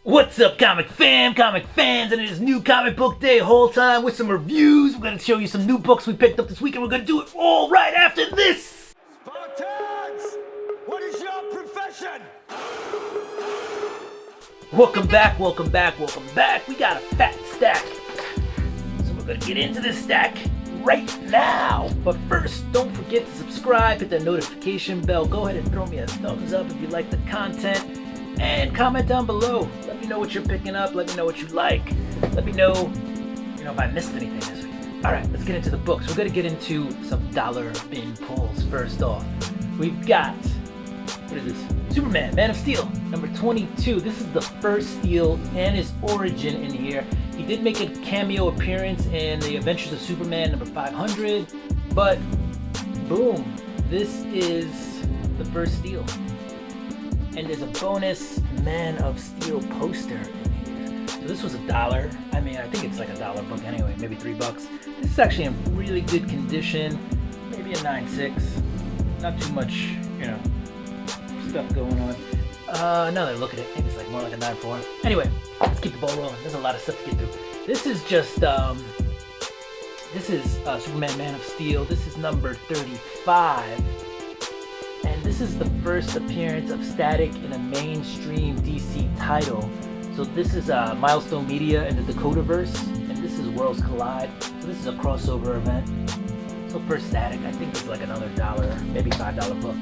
What's up, comic fans, and it is new comic book day whole time with some reviews. We're going to show you some new books we picked up this week, and we're going to do it all right after this. Spartans, what is your profession? Welcome back. We got a fat stack. So we're going to get into this stack right now. But first, don't forget to subscribe, hit that notification bell. Go ahead and throw me a thumbs up if you like the content. And comment down below. Let me know what you're picking up. Let me know what you like. Let me know, if I missed anything this week. All right, let's get into the books. We're going to get into some dollar bin pulls first off. We've got, what is this? Superman, Man of Steel, number 22. This is the first Steel and his origin in here. He did make a cameo appearance in the Adventures of Superman, number 500. But, boom, this is the first Steel. And there's a bonus Man of Steel poster in here. So this was $1. I mean, I think it's like $1 book anyway, maybe $3. This is actually in really good condition. Maybe a 9.6. Not too much, stuff going on. Now that I look at it, maybe it's like more like a 9.4. Anyway, let's keep the ball rolling. There's a lot of stuff to get through. This is just, Superman, Man of Steel. This is number 35. And this is the first appearance of Static in a mainstream DC title. So this is Milestone Media and the Dakotaverse, and this is Worlds Collide. So this is a crossover event. So for Static, I think it's like another $1, maybe $5 book.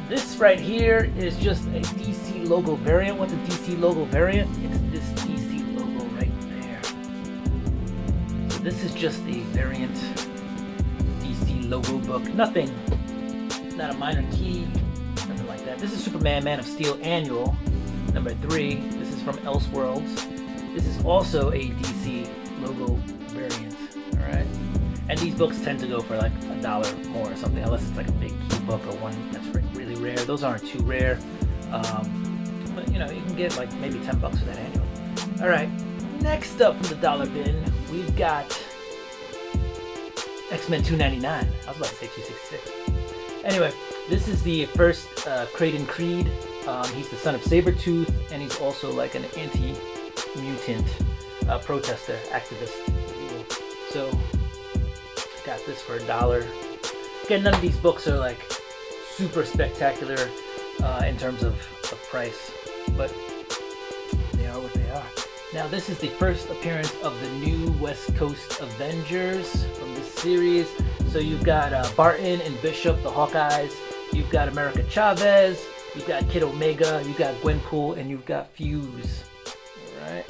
This right here is just a DC logo variant. What's a DC logo variant? It's this DC logo right there. So this is just a variant DC logo book. Nothing. Not a minor key, nothing like that. This is Superman, Man of Steel Annual, number 3. This is from Elseworlds. This is also a DC logo variant, alright? And these books tend to go for like $1 more or something, unless it's like a big key book or one that's really rare. Those aren't too rare. But you can get like maybe $10 for that annual. Alright, next up from the dollar bin, we've got X-Men 299. I was about to say 266. Anyway, this is the first Kraden Creed. He's the son of Sabretooth, and he's also like an anti-mutant protester, activist, if you will. So, got this for $1. Again, none of these books are like super spectacular in terms of price, but they are what they are. Now, this is the first appearance of the new West Coast Avengers from this series. So you've got Barton and Bishop, the Hawkeyes. You've got America Chavez. You've got Kid Omega. You've got Gwenpool, and you've got Fuse. All right.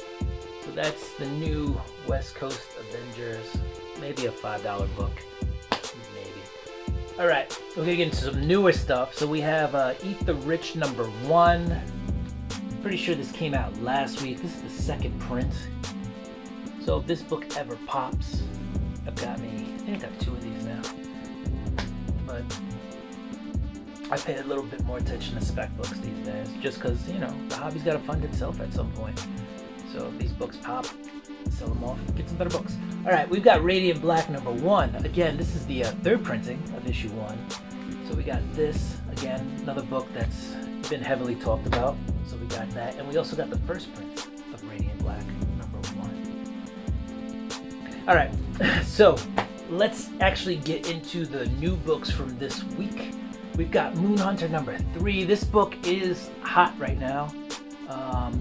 So that's the new West Coast Avengers. Maybe a $5 book. Maybe. All right. We're gonna get into some newer stuff. So we have Eat the Rich number 1. Pretty sure this came out last week. This is the second print. So if this book ever pops, I think I've 2 of these now. But I pay a little bit more attention to spec books these days, just because, the hobby's got to fund itself at some point. So if these books pop, sell them off, get some better books. All right, we've got Radiant Black number 1. Again, this is the third printing of issue 1. So we got this, again, another book that's been heavily talked about. So we got that, and we also got the first print of Radiant Black number 1. All right, so let's actually get into the new books from this week. We've got Moon Hunter number 3. This book is hot right now.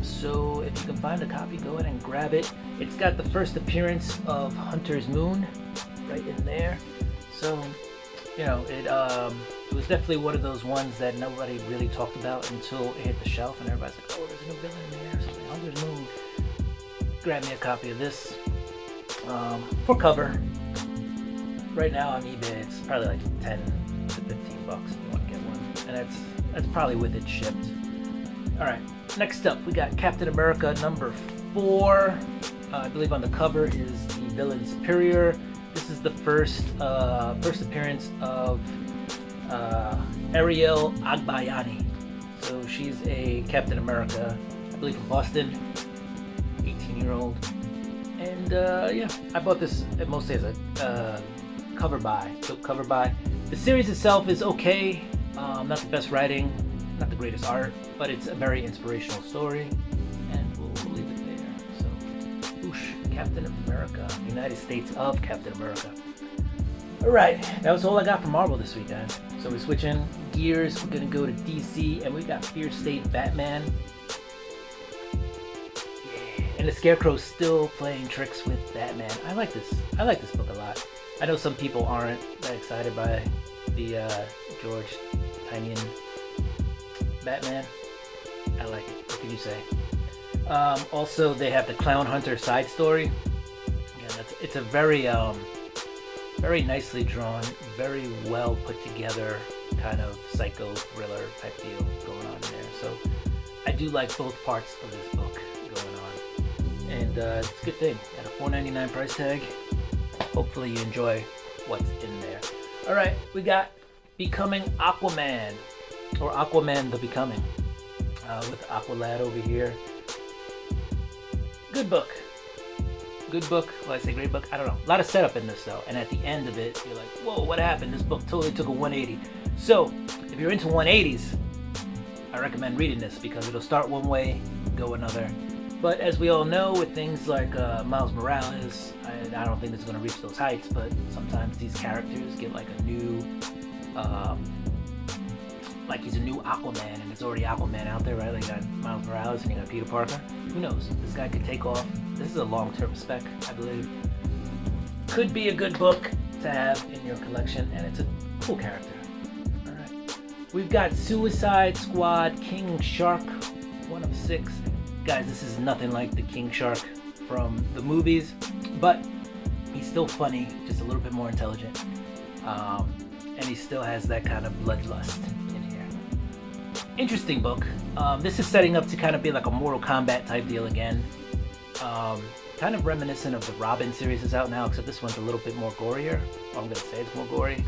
So if you can find a copy, go ahead and grab it. It's got the first appearance of Hunter's Moon right in there. So, it was definitely one of those ones that nobody really talked about until it hit the shelf, and everybody's like, oh, there's a new villain in there or something. Hunter's Moon. Grab me a copy of this for cover. Right now on eBay, it's probably like 10 to 15 bucks if you want to get one, and that's probably with it shipped. All right, next up we got Captain America number 4. I believe on the cover is the villain Superior. This is the first appearance of Ariel Agbayani. So she's a Captain America, I believe from Boston, 18-year-old. And I bought this mostly as a cover buy. So cover buy. The series itself is okay. Not the best writing, not the greatest art, but it's a very inspirational story. And Captain America, United States of Captain America. Alright, that was all I got from Marvel this week, guys. So we're switching gears, we're gonna go to DC, and we got Fear State Batman. Yeah, and the Scarecrow's still playing tricks with Batman. I like this book a lot. I know some people aren't that excited by the George Tynion Batman. I like it. What can you say? Also, they have the Clown Hunter side story. Again, it's a very very nicely drawn, very well put together kind of psycho thriller type deal going on in there. So I do like both parts of this book going on, and it's a good thing at a $4.99 price tag. Hopefully you enjoy what's in there. All right, we got Becoming Aquaman, or Aquaman the Becoming, with Aqualad over here. Good book. Good book. Well, I say great book. I don't know. A lot of setup in this, though. And at the end of it, you're like, whoa, what happened? This book totally took a 180. So, if you're into 180s, I recommend reading this because it'll start one way, go another. But as we all know, with things like Miles Morales, I don't think it's going to reach those heights, but sometimes these characters get like a new, like he's a new Aquaman, and there's already Aquaman out there, right? Like you got Miles Morales and you got Peter Parker. Who knows? This guy could take off. This is a long-term spec, I believe. Could be a good book to have in your collection, and it's a cool character. All right. We've got Suicide Squad King Shark, 1 of 6. Guys, this is nothing like the King Shark from the movies, but he's still funny, just a little bit more intelligent. And he still has that kind of bloodlust in here. Interesting book. This is setting up to kind of be like a Mortal Kombat type deal again. Kind of reminiscent of the Robin series is out now, except this one's a little bit more gorier. Or I'm gonna say it's more gory.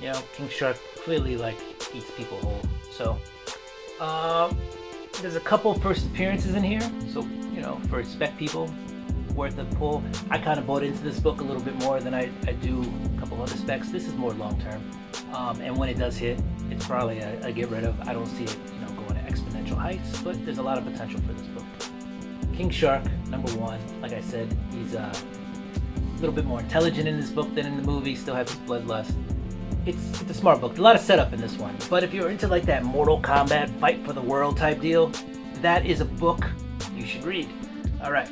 You know, King Shark clearly like eats people whole. So, there's a couple first appearances in here. So, you know, for spec people, worth a pull. I kind of bought into this book a little bit more than I do a couple other specs. This is more long term. And when it does hit, it's probably a get rid of. I don't see it, you know, going to exponential heights, but there's a lot of potential for this book. King Shark, number 1. Like I said, he's a little bit more intelligent in this book than in the movie. Still has his bloodlust. It's a smart book. A lot of setup in this one. But if you're into like that Mortal Kombat fight for the world type deal, that is a book you should read. All right.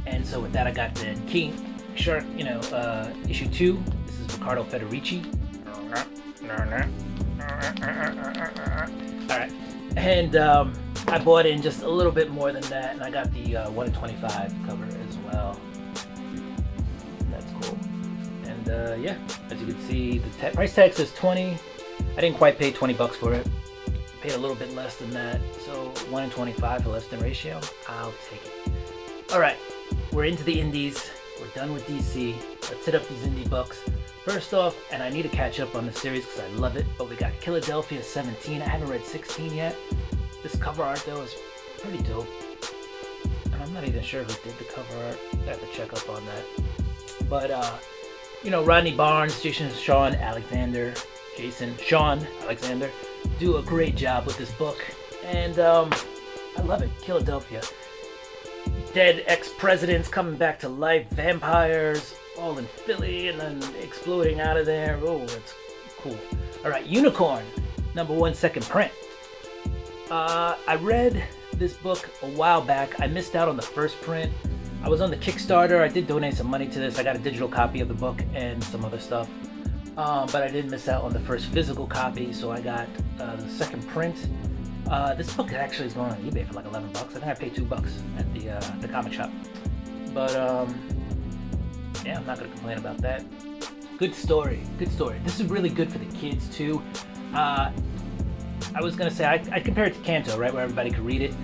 And so with that, I got the King Shark, you know, issue 2. This is Riccardo Federici. All right. And I bought in just a little bit more than that, and I got the 1 in 25 cover as well. That's cool. And yeah, as you can see, the price tag says 20. I didn't quite pay $20 for it. I paid a little bit less than that. So 1 in 25 or less than ratio, I'll take it. All right, we're into the indies. We're done with DC. Let's hit up these indie books. First off, and I need to catch up on the series because I love it, but we got Philadelphia 17. I haven't read 16 yet. This cover art, though, is pretty dope. And I'm not even sure who did the cover art. I have to check up on that. But, you know, Rodney Barnes, Sean Alexander do a great job with this book. And I love it. Philadelphia. Dead ex-presidents coming back to life, vampires, all in Philly, and then exploding out of there. Oh, that's cool. All right, Unicorn, number 1, second print. I read this book a while back. I missed out on the first print. I was on the Kickstarter. I did donate some money to this. I got a digital copy of the book and some other stuff. But I did miss out on the first physical copy, so I got the second print. This book actually is going on eBay for like $11. I think I paid $2 at the comic shop. But yeah, I'm not gonna complain about that. Good story. This is really good for the kids too. I was gonna say I compare it to Canto, right, where everybody could read it.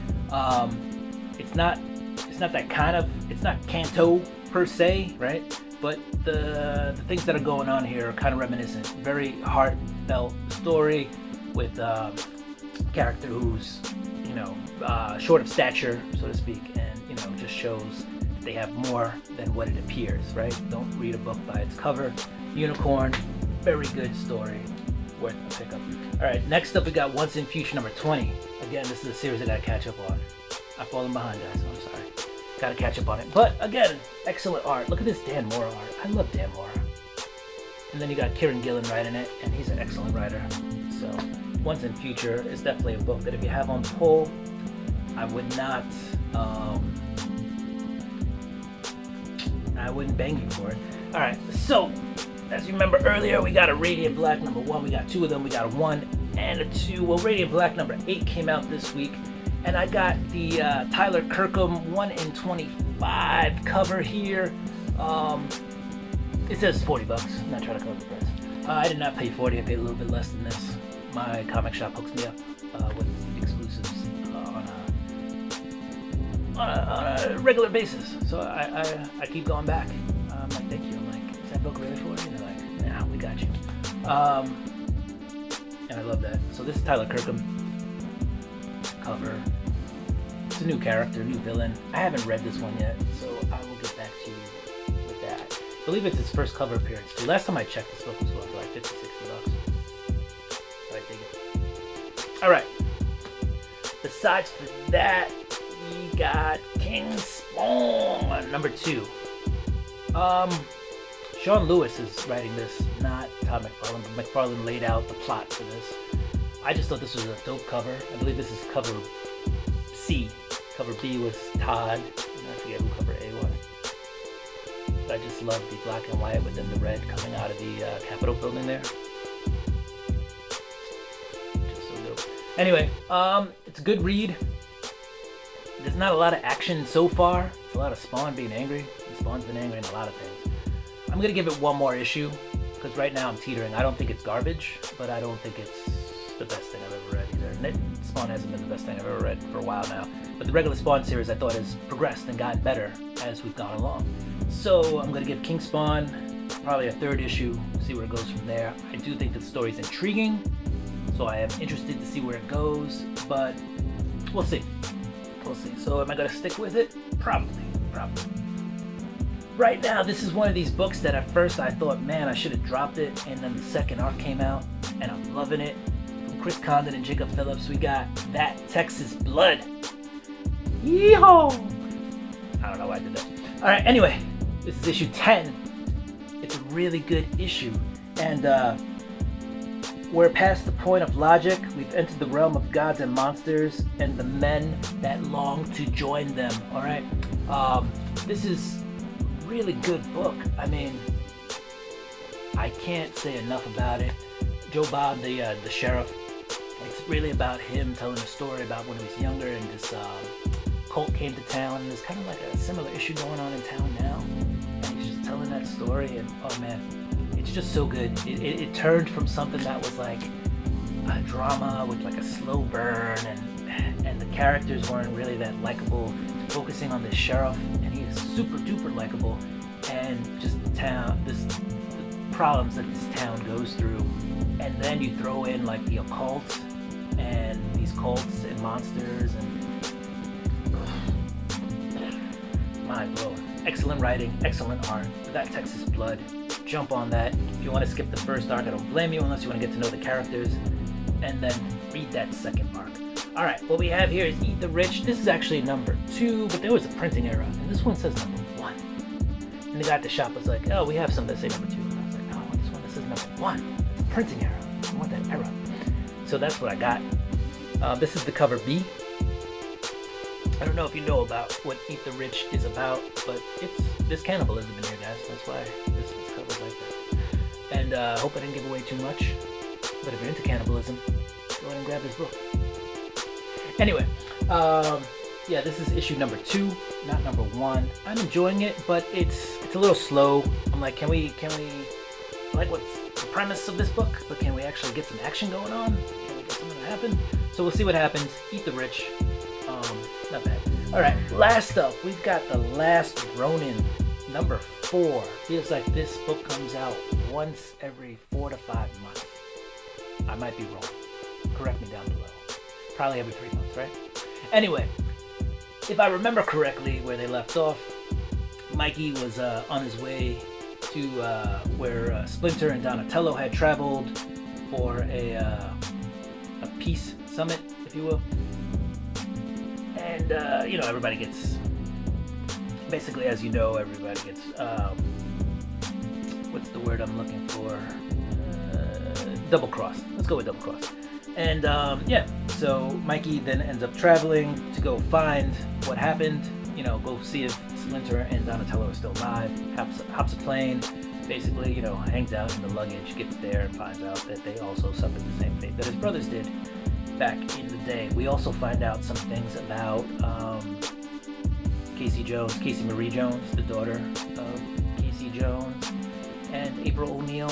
It's not that kind of. It's not Canto per se, right? But the things that are going on here are kind of reminiscent. Very heartfelt story with character who's, you know, short of stature, so to speak, and, you know, just shows they have more than what it appears, right? Don't read a book by its cover. Unicorn, very good story, worth a pickup. All right, next up we got Once in Future number 20. Again, this is a series I gotta catch up on. I've fallen behind, guys, so I'm sorry. Gotta catch up on it. But again, excellent art. Look at this Dan Mora art. I love Dan Mora. And then you got Kieran Gillen writing it, and he's an excellent writer. So, Once and Future is definitely a book that if you have on pull, I would not, I wouldn't bang you for it. All right, so as you remember earlier, we got a Radiant Black number 1. We got 2 of them. We got a 1 and a 2. Well, Radiant Black number 8 came out this week, and I got the Tyler Kirkham 1 in 25 cover here. It says $40. I'm not trying to cover the price. I did not pay $40. I paid a little bit less than this. My comic shop hooks me up with exclusives on a regular basis. So I keep going back. I'm like, thank you. I'm like, is that book really for you? And they're like, nah, we got you. And I love that. So this is Tyler Kirkham cover. It's a new character, new villain. I haven't read this one yet, so I will get back to you with that. I believe it's his first cover appearance too. Last time I checked, this book was going for like $50, $60. But I dig it. All right. Besides for that, we got King Spawn number 2. Sean Lewis is writing this, not Todd McFarlane, but McFarlane laid out the plot for this. I just thought this was a dope cover. I believe this is cover C. Cover B was Todd, and I forget who cover A was. But I just love the black and white with then the red coming out of the Capitol building there. Just so dope. Anyway, it's a good read. There's not a lot of action so far. It's a lot of Spawn being angry. And Spawn's been angry in a lot of things. I'm gonna give it one more issue because right now I'm teetering. I don't think it's garbage, but I don't think it's the best thing I've ever read either. Spawn hasn't been the best thing I've ever read for a while now. But the regular Spawn series I thought has progressed and gotten better as we've gone along. So I'm gonna give King Spawn probably a 3rd issue, see where it goes from there. I do think the story's intriguing, so I am interested to see where it goes, but we'll see. We'll see. So am I gonna stick with it? Probably. Right now, this is one of these books that at first I thought, man, I should have dropped it, and then the second arc came out, and I'm loving it. From Chris Condon and Jacob Phillips, we got That Texas Blood. Yeehaw! I don't know why I did that. All right, anyway, this is issue 10. It's a really good issue, and we're past the point of logic. We've entered the realm of gods and monsters and the men that long to join them. All right, this is a really good book. I mean, I can't say enough about it. Joe Bob, the sheriff, it's really about him telling a story about when he was younger and this cult came to town, and there's kind of like a similar issue going on in town now, and he's just telling that story, and oh man, it's just so good. It turned from something that was like a drama with like a slow burn, and the characters weren't really that likable, to focusing on the sheriff, and he is super duper likable, and just the problems that this town goes through, and then you throw in like the occult and these cults and monsters, and mind blowing. Excellent writing, excellent art. That Texas Blood, jump on that. If you want to skip the first arc, I don't blame you, unless you want to get to know the characters, and then read that second arc. All right, what we have here is Eat the Rich. This is actually number 2, but there was a printing error, and this one says number 1. And the guy at the shop was like, oh, we have some that say number 2. And I was like, no, I want this one that says number 1. It's a printing error. I want that error. So that's what I got. This is the cover B. I don't know if you know about what Eat the Rich is about, but there's cannibalism in here, guys. That's why this cover's like that. And I hope I didn't give away too much, but if you're into cannibalism, go ahead and grab this book. Anyway, yeah, this is issue number 2, not number 1. I'm enjoying it, but it's a little slow. I'm like, can we like what's the premise of this book, but can we actually get some action going on? Can we get something to happen? So we'll see what happens. Eat the Rich. Not bad. All right, last up, we've got The Last Ronin, number 4. Feels like this book comes out once every 4 to 5 months. I might be wrong. Correct me down below. Probably every 3 months, right? Anyway, if I remember correctly where they left off, Mikey was on his way to where Splinter and Donatello had traveled for a peace summit, if you will. And, everybody gets basically, as you know, everybody gets what's the word I'm looking for? Double cross. Let's go with double cross. And yeah, so Mikey then ends up traveling to go find what happened. You know, go see if Splinter and Donatello are still alive. Hops a plane. Basically, you know, hangs out in the luggage, gets there and finds out that they also suffered the same fate that his brothers did back in the day. We also find out some things about Casey Marie Jones, the daughter of Casey Jones and April O'Neil.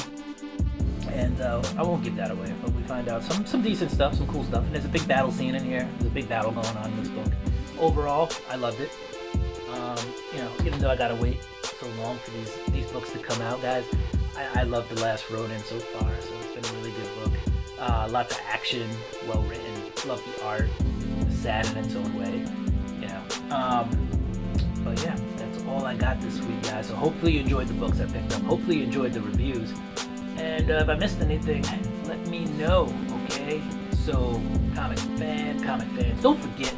And I won't give that away, but we find out some decent stuff, some cool stuff. And there's a big battle scene in here. There's a big battle going on in this book. Overall, I loved it. You know, even though I gotta wait so long for these books to come out, guys, I love The Last Ronin so far. So it's been a really good book. Lots of action, well written. Love the art, sad in its own way. You know. But yeah, that's all I got this week, guys. So hopefully you enjoyed the books I picked up. Hopefully you enjoyed the reviews. And if I missed anything, let me know, okay? So, comic fans, don't forget,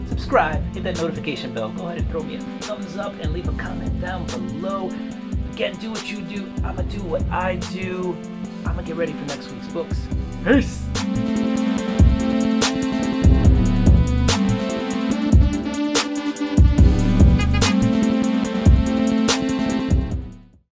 subscribe, hit that notification bell. Go ahead and throw me a thumbs up and leave a comment down below. Again, do what you do. I'ma do what I do. I'ma get ready for next week's books. Peace!